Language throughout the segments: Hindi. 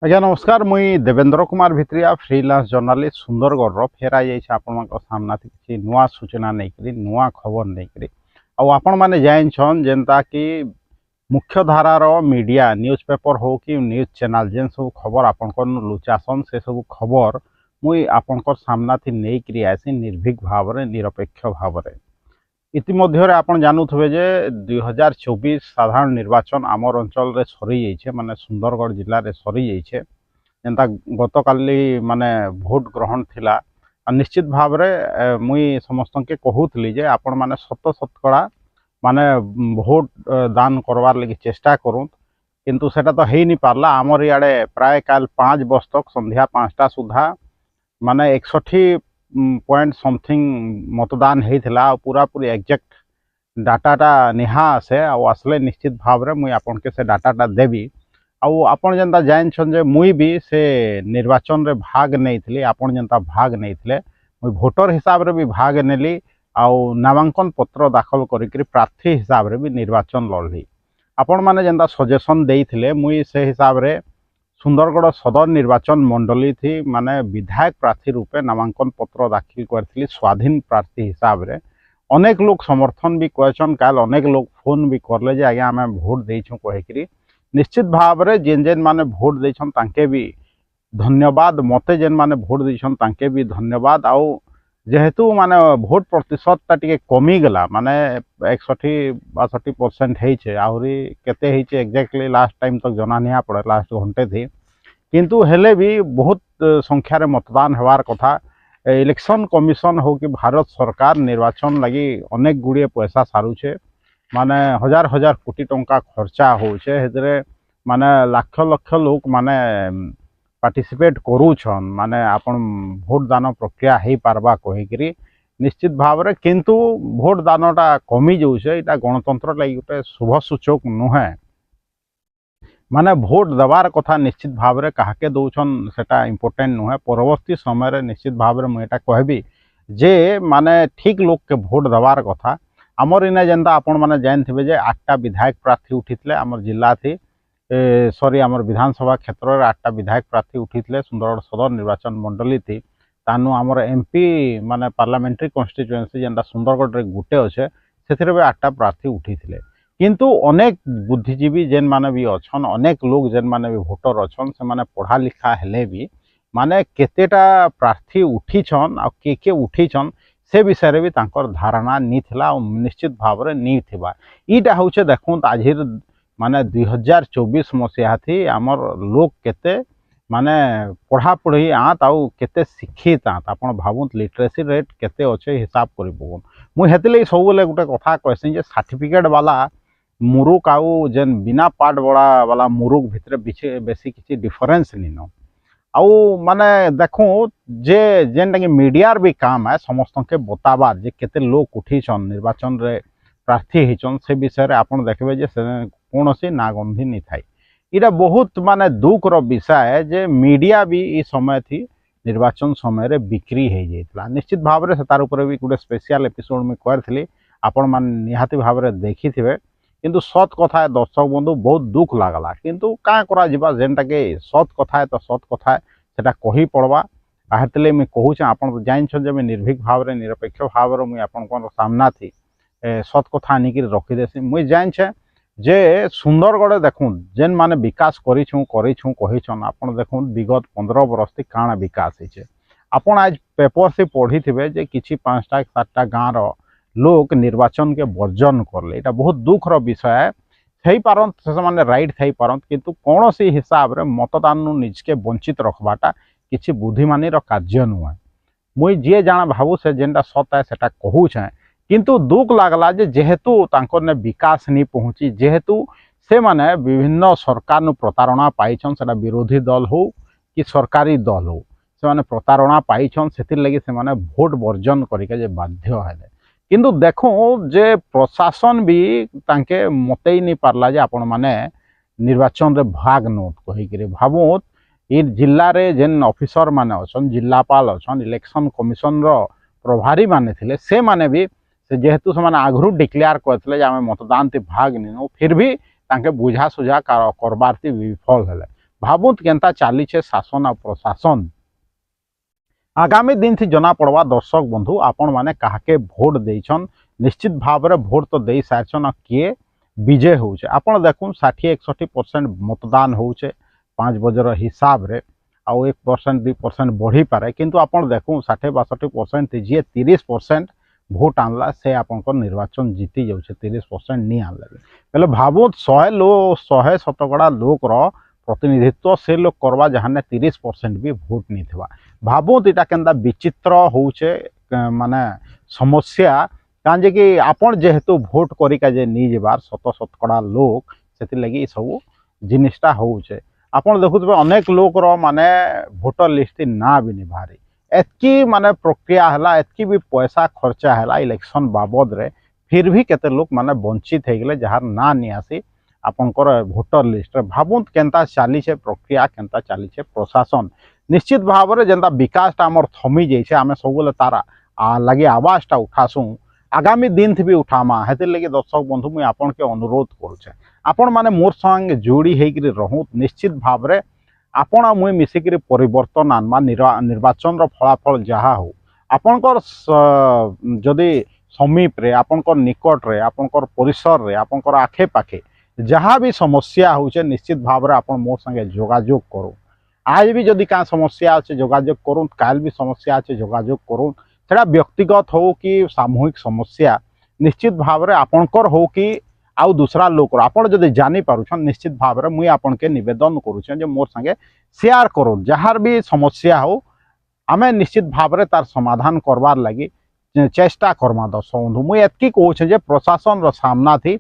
आज्ञा नमस्कार मुई देवेंद्र कुमार भित्रिया फ्रीलांस जर्नालीस्ट सुंदरगढ़ फेर आई सामना किसी नुआ सूचना नहीं नुआ खबर नहीं आपण मैंने जान जेनता कि मुख्य धारार मीडिया न्यूज पेपर हो कि न्यूज चैनल जेन सब खबर आपण लुचासन से सब खबर मुई आपण सामना नहीं आसी निर्भीक भाव निरपेक्ष भाव इतिमध्य आपण जानूथे जे 2024 साधारण निर्वाचन आमर अंचल रे सरी जाइए माने सुंदरगढ़ जिले में सरी जाइए जेनता गत काली माने भोट ग्रहण थिला निश्चित भाव रे मुई समस्त के कहूली जे आपण माने शत शतकड़ा माने भोट दान करवार लगी चेष्टा करूँ किंतु सेटा तो है नहीं पारला आमर इे प्राय काल 5 बज तक संध्या 5टा सुधा माने 61 पॉइंट समथिंग मतदान होता पूरा पूरी एक्जेक्ट डाटाटा निहा आसे आसले निश्चित भाव रे मुई आपन के से डाटाटा देवी आपण जनता जानछन जे मुई भी से निर्वाचन रे भाग नहीं थी आपण जनता भाग नहीं थे मुई वोटर हिसाब रे भी भाग नेली नामांकन पत्र दाखल करी प्रार्थी हिसाब रे भी निर्वाचन लड़ली आपण माने जनता सजेशन देइथिले मुई से हिसाब रे सुंदरगढ़ सदर निर्वाचन मंडली थी माने विधायक प्रार्थी रूपे नामांकन पत्र दाखिल करी स्वाधीन प्रार्थी हिसाब रे अनेक लोग समर्थन भी कहन काल अनेक लोग फोन भी करले जे आज्ञा आम भोट देछुं कहिकरी निश्चित भाव रे जेन जेन माने भोट देछन तांके भी धन्यवाद मते जेन माने भोट देछन तांके भी धन्यवाद जेहेतु माने भोट प्रतिशतटा टिके कमी गला माने 61-62% है आहरी केते है एक्जेक्टली लास्ट टाइम तक जना नहीं पड़े लास्ट घंटे थी किंतु हेले भी बहुत संख्यार मतदान होवार कथा इलेक्शन कमिशन हो कि भारत सरकार निर्वाचन लगी अनेक गुड़िए पैसा सारुचे माने हजार हजार कोटी टंका खर्चा होचे हेतरे माने लाख लाख लोक माने पार्टिसिपेट करूछन माने आपण भोट दान प्रक्रिया हो पारबा कहिकरी निश्चित भाव रे किंतु भोट दानटा कमी जाऊे यहाँ गणतंत्र लगी गोटे शुभ सूचक नुहे माने भोट देवार कथा निश्चित भाव रे काहाके दौछन सेटा इम्पोर्टेंट नुहे परवर्ती समय रे निश्चित भाव रे मुझे कहबी जे माने ठीक लोग के भोट देवार कथा आमर इने जेनता आपण माने जानथिबे जे 8टा विधायक प्रार्थी उठितले आमर जिला थी सॉरी आमर विधानसभा क्षेत्र रे 8टा विधायक प्रार्थी उठितले सुंदरगढ़ सदर निर्वाचन मंडली थी तानु आमर एमपी माने पार्लियामेंट्री कन्स्टिट्युएंसी जेनता सुंदरगढ़ रे गुटे अच्छे से 8टा प्रार्थी उठितले किंतु अनेक बुद्धिजीवी जेन माने भी अच्छन अनेक लोग जेन माने भी भोटर अच्छन से माने पढ़ा लिखा हेले भी माने केतेटा प्रार्थी उठीछन आ के उठीछन से विषय रे भी तांकर धारणा नी थिला निश्चित भाव रे नी थिबा इटा होचे देखुन आजिर माने 2024 मसीहा थी आमर लोग केते माने पढ़ा पढ़ी आत आउ केते शिक्षित आत आपण भावुत लिटरेसी रेट केते अच्छे हिसाब करि बगुन मुई हेतले सब बेले गोटे कथा कहसी जे सर्टिफिकेट वाला मुरुक आउ जेन बिना पाठ बड़ा वाला मुरुक भितर बेसी किसी डिफरेंस नी न आउ माने देखूँ जे जेनटा कि मीडियार भी काम है समस्त के बताबार जे केते लोग उठीछन निर्वाचन रे प्रार्थी होचन से विषय रे आपण देखबे जे कौन सी नागंधी नहीं थाई इटा बहुत माने दुखर विषय है जे मीडिया भी इस समय थी निर्वाचन समय रे बिक्री हो जाइतला निश्चित भाव रे तार ऊपर भी गोटे स्पेशल एपिसोड में करथली आपण मान निहाती भाव रे देखिथिबे किंतु सत कथा है दर्शक बंधु बहुत दुख लागला किंतु का करा जिबा जेनटा के सत कथा है तो सत कथा है सेटा कही पड़वा आहतले मैं कहूँ आपण जानछन जे मैं निर्भीक भाव रे निरपेक्ष भाव रे मुई आपण को सामना थी सत कथा आनिक रखिदेसी मुई जानछे जे सुंदरगढ़ देखूँ जेन माने विकास करिछुं कहिछन आपण देखूँ विगत 15 बरस थी काଣା विकास होइछे आपण आज पेपर से पढ़ी थे जे किछि 5टा 7टा गाँव रो लोग निर्वाचन के वर्जन करले एटा बहुत दुखर विषय है थई पारंत से माने राइट थई पारंत किंतु कौन सी हिसाब रे मतदान निज के वंचित रखबाटा किछि बुद्धिमानी रो कार्य नुहे मुई जे जाना भावु से जेनटा सत है सेटा कहू छे किंतु दुख लागला जे जेहेतु तांकर ने विकास नहीं पहुँची जेहेतु से माने विभिन्न सरकार नु प्रतारणा पाइछन सेटा विरोधी दल हो कि सरकारी दल हो से माने प्रतारणा पाइछन सेतिर लगी से माने भोट वर्जन करिके जे बाध्य हेले किंतु देखो जे प्रशासन भी तांके मते ही नहीं पारला जे आपण माने निर्वाचन रे भाग नोट कहिकरे भावुत इ जिल्ला रे जेन ऑफिसर माने अछन जिल्लापाल अछन इलेक्शन कमिशन रो प्रभारी माने थिले से माने भी से जेहेतु से आगु डिक्लेयर करते जे आम मतदान भाग नहीं फिर भी तांके बुझा सुझा करबार विफल हेले भावुत केनता चलीछे शासन और प्रशासन आगामी दिन थी जना पड़वा दर्शक बंधु आपण माने काहाके भोट देछन निश्चित भाव में भोट तो दे सारछन किए विजय होउछे आपण देखुन 60-61% मतदान होउछे 5 बजर हिसाब रे आउ 1% 2% बढ़ी पारे किंतु आपण देखुन 60-62% जी 30% भोट आनला से आपण निर्वाचन जीती जाउछे 30% नहीं आनले पहले भावुत 100 शतकड़ा लोक प्रतिनिधित्व से लोक करवा जहाँ 30% भी भोट नहीं थिबा भावुत इटा केनता विचित्र होउछे माने समस्या काजे कि आपण जेहेतु भोट करिका जे नहीं जबार 100 लोक से लगी सब जिनिसटा होउछे आपण देखुथबे अनेक लोक रो माने भोटर लिस्ट ना भी नहीं बाहरी एतकी माने प्रक्रिया हला एतकी भी पैसा खर्चा हला इलेक्शन बाबद रे फिर भी केते लोक माने वंचित हो गले जहार ना नहीं आसी आपनकर भोटर लिस्ट रे भावुत केनता चली प्रक्रिया केनता चली प्रशासन निश्चित भाव में जेनता विकासटा आमर थमी जाइए आम सब तारा लगे आवाजटा उठासु आगामी दिन भी उठामा हेतिर लगे दर्शक बंधु मुझे आपन के अनुरोध करुचे आपण माने मोर संगे जोड़ी होकर रहूँ निश्चित भाव में आपण मुई मिसिक परिवर्तन आनमा निर्वाचन फलाफल जहाँ हो आपणकर जदि समीप रे आपणकर निकट रे आपणकर परिसर रे आपणकर आखे पाखे जहाँ भी समस्या होचे निश्चित भाव में आपण मोर संगे जोगाजोग करूँ आज भी जदि क्या समस्या अच्छे जोगाजोग करूँ काल भी समस्या अच्छे जोगाजोग करूँ सेटा व्यक्तिगत हो कि सामूहिक समस्या निश्चित भाव में आपणकर हो कि आउ दूसरा लोक आपड़ जदि जानी पारुछन निश्चित भाव में मुई आपन के निवेदन करुछे जे मोर संगे शेयर करूँ जहार भी समस्या हो आमे निश्चित भाव में तार समाधान करवार लगी चेष्टा करमा दर्शक बंधु मुई एतकी कहूँ जे प्रशासन रो सामना थी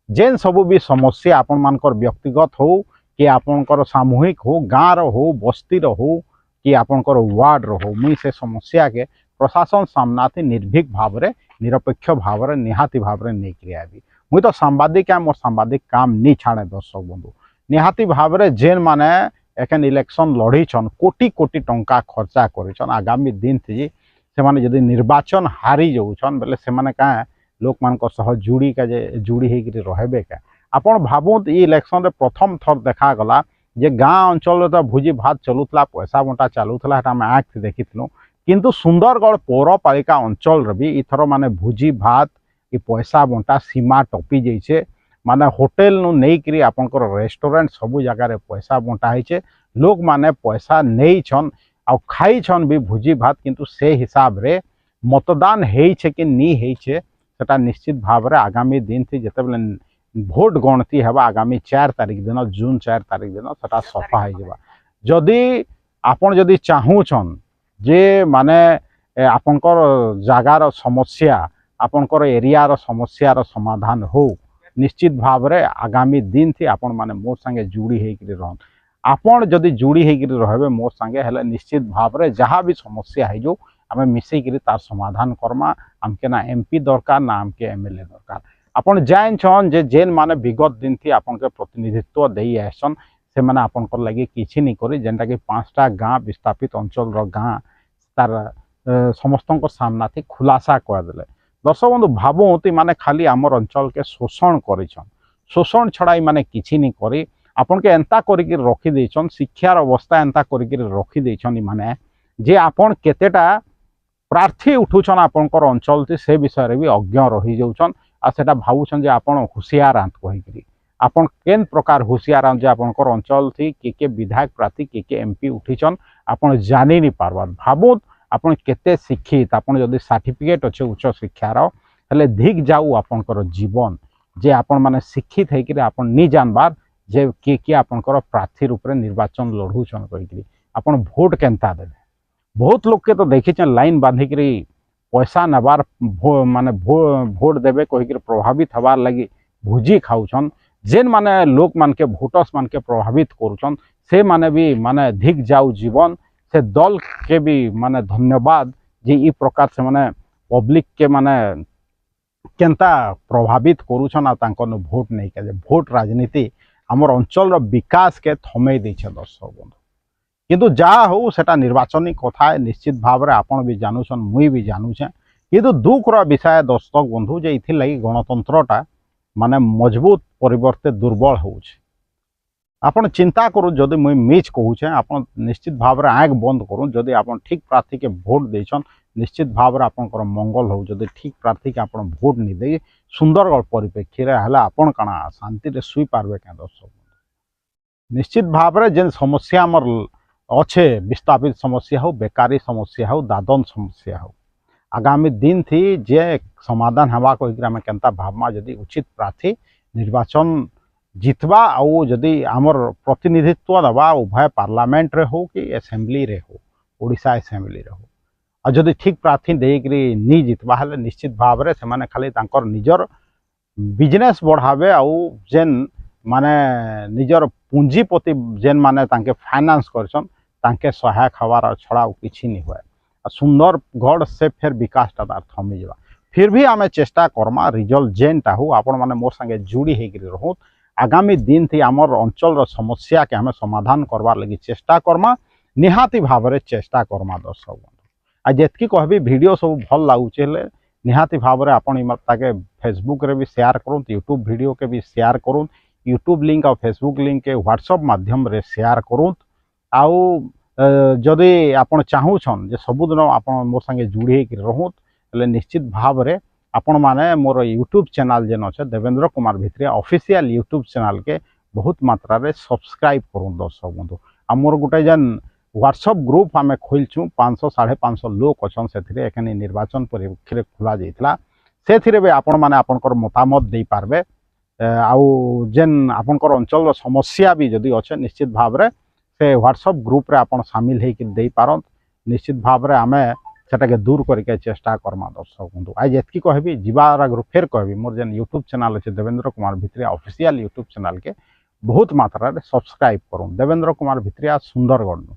जेन सबू भी समस्या आपण मानकर व्यक्तिगत हो कि आपणकर सामूहिक हो गाँव हो बस्ती हो कि आपणकर वार्ड हो मुई से समस्या के प्रशासन सामना थी निर्भीक भाव में निरपेक्ष भाव में निहाती भाव में नहीं क्रिया भी मुई तो सांबादिक मोर सांबादिक काम नहीं छाड़े दर्शक बंधु निहाती भाव में जेन माने एखन इलेक्शन लड़ीछन कोटी कोटी टंका खर्चा करिछन आगामी दिन थी से माने यदि निर्वाचन हारी जाउछन बेले से माने का लोक मान सह जुड़ी का जे जुड़ी होकर रहबे का आपण भावुत इलेक्शन रे प्रथम थर देखा गला जे गाँ अंचल तो भोजी भात चलुला पैसा बंटा चलुला आम आँख देखिलु किंतु सुंदरगढ़ पौरपालिका अंचल रे भी इथर माने भोजी भात ये पैसा बंटा सीमा टपी जाइए माने होटेल नु नहीं करी आपनकर रेस्टोरेंट सबू जगार पैसा बंटा है लोक माने पैसा नहीं छन आ खाई छन भी भोजी भात किंतु से हिसाब रे मतदान है कि नहीं है सेटा निश्चित भाव में आगामी दिन थी जिते बेले भोट गणति है आगामी 4 तारिख दिन जून 4 तारिख दिन सेटा सफा हो जदि आपण जदि चाहूछन जे माने आपनकर जगार समस्या आपनकर एरियार समस्यार समाधान हो निश्चित भाव में आगामी दिन थी आपण माने मोर संगे जुड़ी होकर रहन आपण जदि जुड़ी होकर रहबे मोर संगे हेले निश्चित भाव में जहाँ भी समस्या है जो आम मिसेक तार समाधान करमा आमके ना एमपी दरकार ना आमके एमएलए दरकार आपण जान छन जे जेन माने विगत दिन थी आपन के प्रतिनिधित्व देई आसन से माने आपन कर लगे किछि नहीं करी जेनटा कि 5टा गाँ विस्थापित अंचल रो गाँ तार समस्त सामना थी खुलासा कर देले दर्शक बंधु भावुत माने खाली आमर अंचल के शोषण करिछन शोषण छड़ा माने किछि नहीं करी आपन के एंता करिक रखी देछन शिक्षार अवस्था एंता करिक रखी देछन माने जे आपन केतेटा प्रार्थी उठुछन आपनकर अंचल थी से विषय भी अज्ञ रही जाउछन आ सेटा भावुछन जे आपन होशियार आंत कहिकरी आपन केन प्रकार होशियार आंत जे आपनकर अंचल थी के विधायक प्रार्थी के एमपी उठिछन आपन जानि नहीं पारबार भावुत आपन केते शिक्षित आपन जदि सर्टिफिकेट अच्छे उच्च शिक्षार हेले धिक जाऊ आपनकर जीवन जे आपन माने शिक्षित होकर आपन नहीं जानबार जे के आपनकर प्रार्थी रूप में निर्वाचन लड़ुछन कहिकरी आपन भोट केनता देबे बहुत लोग के तो देखी लाइन बांधिक पैसा नबार माने भोट देवे कहीकि प्रभावित हबार लगी भोजी खाऊन जेन माने लोक मान के भोटर्स मान के प्रभावित करुछन से माने भी माने धिक जाऊ जीवन से दल के भी माने धन्यवाद जे ई प्रकार से माने पब्लिक के माने केनता प्रभावित करुछन आ तांकर भोट नहीं के भोट राजनीति हमर अंचल विकास के थमे दैछे दर्शक बंधु किंतु जहाँ हो सेटा निर्वाचनिक कथा निश्चित भाव में आपण भी जानूछन मुई भी जानूछे किंतु दुखर विषय दर्शक बंधु जे इथि लगी गणतंत्रटा माने मजबूत परिवर्ते दुर्बल होउछे। आपण चिंता करूँ जदि मुई मिच कहूचे आपण निश्चित भाव में आँख बंद करूँ जदि आपण ठीक प्रार्थी के भोट देछन निश्चित भाव में आपंकर मंगल हो जदि ठीक प्रार्थी के आपण भोट नहीं दे सुंदरगढ़ परिप्रेक्षी आपण काना शांति रे सुई पारबे क्या दर्शक निश्चित भाव में जेन समस्या आमर अच्छे विस्थापित समस्या हो बेकारी समस्या हो दादन समस्या हो आगामी दिन थी जे समाधान हवा कहीकि आम केन्ता भावमा जदि उचित प्रार्थी निर्वाचन जितवा आउ जदि आमर प्रतिनिधित्व दवा उभय पार्लियामेंट रे हो कि असेंबली रे हो ओडिशा असेंबली रे हो आ जदि ठीक प्रार्थी देकरी नी जितवा हेले निश्चित भाव में से खाली तांकर निजर बिजनेस बढ़ावे आउ जेन माने निजर पूंजीपति जेन माने तांके फाइनेंस करछन तांके सहायक हवार छड़ा किछि नहीं हुए सुंदर गढ़ से फिर विकासटा तार थमी जावा फिर भी आमे चेष्टा करमा रिजल्ट जेनटा हो आपण माने मोर संगे जुड़ी हेकरी रहूत आगामी दिन थी आमर अंचल समस्या के हमें समाधान करवार लगी चेष्टा करमा निहाती भाव में चेष्टा करमा दर्शक बंधु आ जेतकी कहबी वीडियो सब भल लागुचे निहाती भाव में आपण ताके फेसबुक रे भी शेयर करूँ यूट्यूब वीडियो के भी शेयर करूँ यूट्यूब लिंक और फेसबुक लिंक के व्हाट्सएप माध्यम रे शेयर करूँ आउ जदि आपण चाहूछन जे सबुदिन आपण मोर संगे जुड़ी रहूत निश्चित भाव में आपण माने मोर यूट्यूब चैनल जेन अच्छे Devendra Kumar Bhitriya official YouTube channel के बहुत मात्रा रे सब्सक्राइब करूँ दर्शक बंधु आ मोर गोटे जेन व्हाट्सएप ग्रुप आम खोलचु 500 550 लोक अच्छन से एखनी निर्वाचन परिप्रेक्षी खोला जाइथिला से भी आपण माने आपनकर मतामत दे पारबे आउ जेन आपनकर अंचल समस्या भी जदि अच्छे निश्चित भाव में से व्हाट्सएप ग्रुप रे आपण शामिल होकर दे पारत निश्चित भाव में आम सेटाके दूर करके चेष्टा करमा दर्शक बंधु आज एतकी कहबी जीवार आगु फिर कहबी मोर जेन यूट्यूब चैनल अच्छे Devendra Kumar Bhitriya official YouTube channel के बहुत मात्रा रे सब्सक्राइब करूँ देवेंद्र कुमार भित्रिया सुंदरगढ़।